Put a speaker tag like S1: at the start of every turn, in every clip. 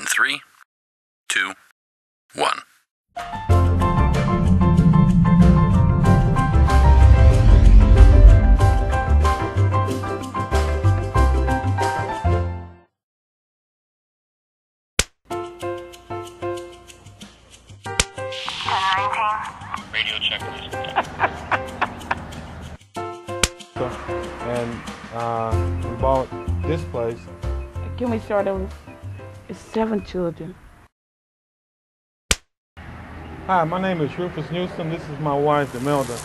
S1: In 3, 2, 1.
S2: Radio checklist.
S3: And we bought this place.
S4: Can we start over? It's 7 children.
S3: Hi, my name is Rufus Newsome. This is my wife, Imelda,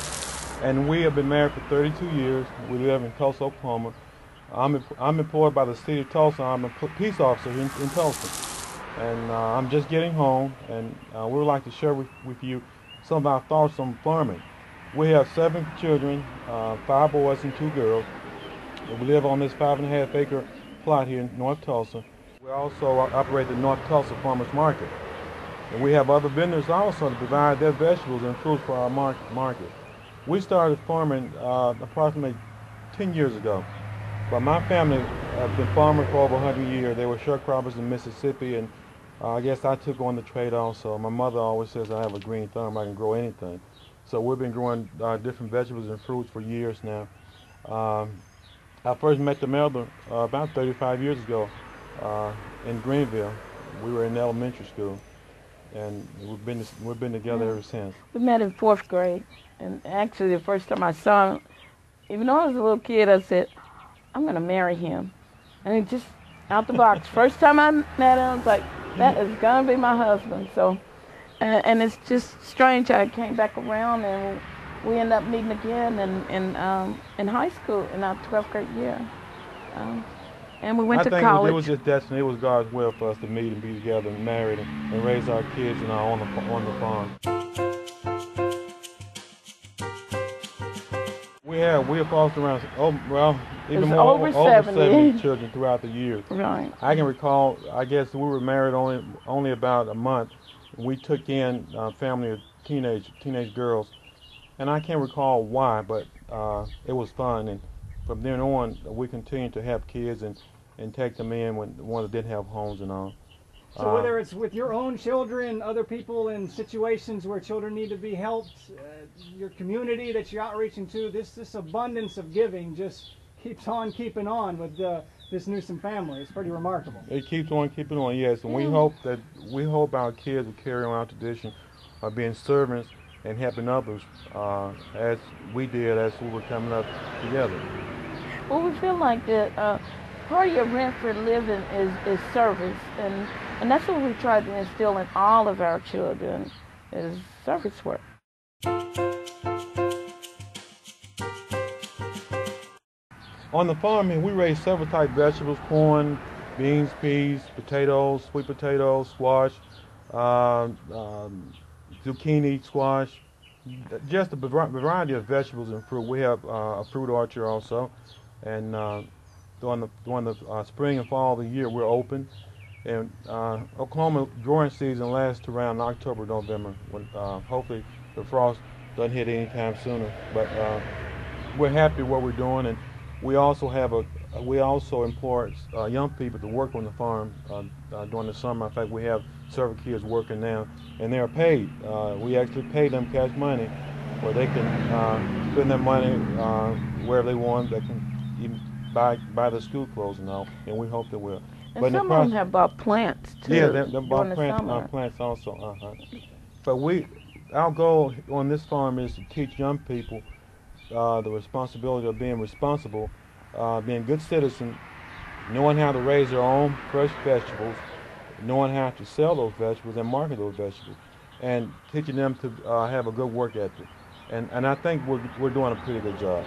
S3: and we have been married for 32 years. We live in Tulsa, Oklahoma. I'm employed by the city of Tulsa. I'm a peace officer in Tulsa, and I'm just getting home, and we would like to share with you some of our thoughts on farming. We have 7 children, 5 boys and 2 girls. We live on this 5.5 acre plot here in North Tulsa. We also operate the North Tulsa Farmers Market. And we have other vendors also to provide their vegetables and fruits for our market. We started farming approximately 10 years ago. But my family has been farming for over 100 years. They were sharecroppers in Mississippi, and I guess I took on the trade also. My mother always says I have a green thumb, I can grow anything. So we've been growing different vegetables and fruits for years now. I first met Imelda about 35 years ago in Greenville. We were in elementary school, and we've been together ever since.
S4: We met in 4th grade, and actually the first time I saw him, even though I was a little kid, I said, I'm going to marry him. And he just, out the box, first time I met him, I was like, that is going to be my husband. So, and it's just strange. I came back around, and we ended up meeting again in high school in our 12th grade year. And we went to college.
S3: I think it was just destiny. It was God's will for us to meet and be together and married and raise our kids on the farm. We have fostered around, even more, over 70 children throughout the years.
S4: Right.
S3: I can recall, I guess we were married only about a month. We took in a family of teenage girls, and I can't recall why, but it was fun. And from then on, we continued to have kids and take them in when the ones that didn't have homes and all.
S5: So whether it's with your own children, other people in situations where children need to be helped, your community that you're outreaching to, this abundance of giving just keeps on keeping on with this Newsome family. It's pretty remarkable.
S3: It keeps on keeping on, yes. And we hope our kids will carry on our tradition of being servants and helping others as we did as we were coming up together.
S4: Well, we feel like that part of your rent for living is service, and that's what we try to instill in all of our children is service work.
S3: On the farm, we raise several type vegetables: corn, beans, peas, potatoes, sweet potatoes, squash, zucchini, squash, just a variety of vegetables and fruit. We have a fruit orchard also, and during the spring and fall of the year, we're open. And Oklahoma growing season lasts around October, November, when hopefully the frost doesn't hit anytime sooner. But we're happy what we're doing, and we also employ young people to work on the farm during the summer. In fact, we have several kids working now, and they're paid. We actually pay them cash money, where they can spend their money wherever they want. They can even buy their school clothes and all, and we hope they will.
S4: And but some of them have bought plants too.
S3: Yeah, they bought plants also. But our goal on this farm is to teach young people the responsibility of being responsible, being good citizens, knowing how to raise their own fresh vegetables, knowing how to sell those vegetables and market those vegetables, and teaching them to have a good work ethic. And I think we're doing a pretty good job.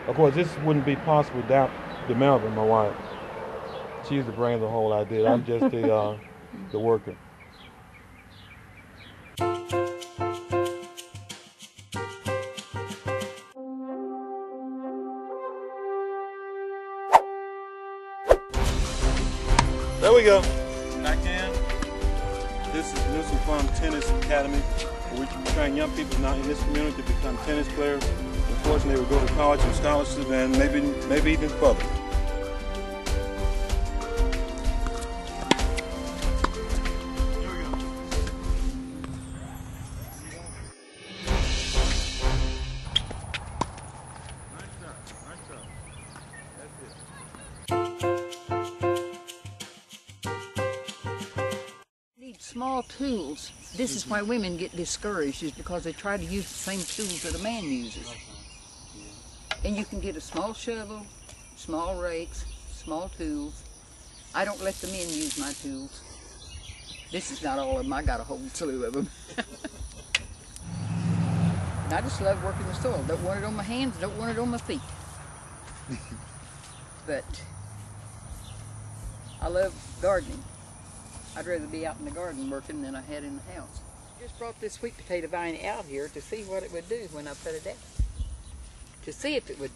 S3: Of course, this wouldn't be possible without Imelda, my wife. She's the brain of the whole idea. I'm just the worker. There we go. Back in. This is Newsome Farm Tennis Academy, where we train young people now in this community to become tennis players. Unfortunately, they will go to college and scholarships and maybe even further.
S6: small tools. This is why women get discouraged, is because they try to use the same tools that a man uses. And you can get a small shovel, small rakes, small tools. I don't let the men use my tools. This is not all of them. I got a whole slew of them. And I just love working the soil. Don't want it on my hands, don't want it on my feet. But I love gardening. I'd rather be out in the garden working than I had in the house. Just brought this sweet potato vine out here to see what it would do when I put it out. To see if it would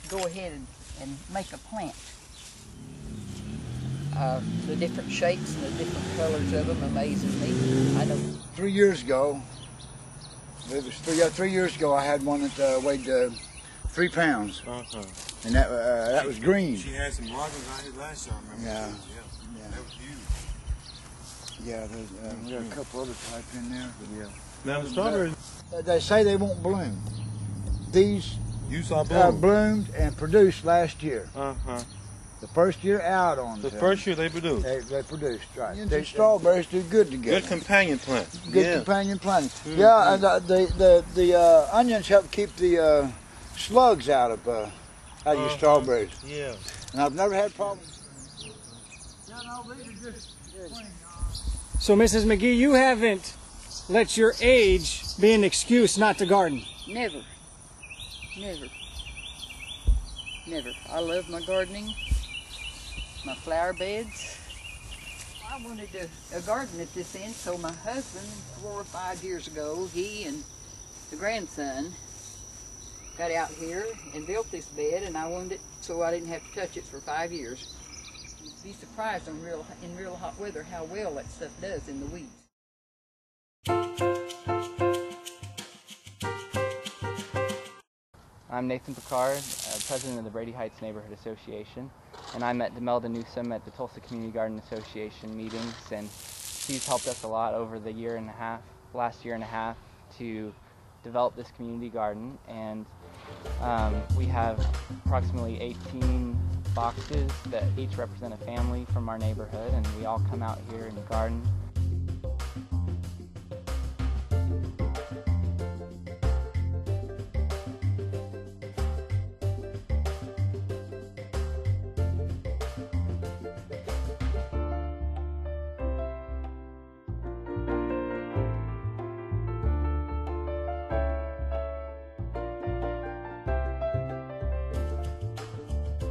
S6: go ahead and make a plant. The different shapes and the different colors of them amazes me. I know.
S7: 3 years ago, it was 3 years ago, I had one that weighed 3 pounds. And that was green.
S8: She had some markings on it last year, I remember.
S7: Yeah.
S8: That was huge.
S7: Yeah, we got a couple other type in there. Yeah.
S3: Now the strawberries,
S7: They say they won't bloom. These
S3: you saw bloom.
S7: bloomed and produced last year.
S3: The
S7: The first year out on them.
S3: first year they produced.
S7: They produced, right. The strawberries do good together.
S3: Good companion plant.
S7: Good companion planting. Yeah, and the onions help keep the slugs out of your strawberries.
S3: Yeah.
S7: And I've never had problems.
S5: So, Mrs. McGee, you haven't let your age be an excuse not to garden.
S6: Never. Never. Never. I love my gardening, my flower beds. I wanted a garden at this end, so my husband, 4 or 5 years ago, he and the grandson got out here and built this bed, and I wanted it so I didn't have to touch it for 5 years. You'd be surprised in real hot weather how well that stuff does in the weeds.
S9: I'm Nathan Picard, president of the Brady Heights Neighborhood Association, and I met Demelda Newsome at the Tulsa Community Garden Association meetings, and she's helped us a lot over the last year and a half to develop this community garden, and we have approximately 18 boxes that each represent a family from our neighborhood, and we all come out here and garden.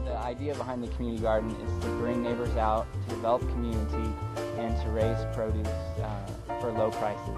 S9: The idea behind the community garden is to bring neighbors out, to develop community, and to raise produce for low prices.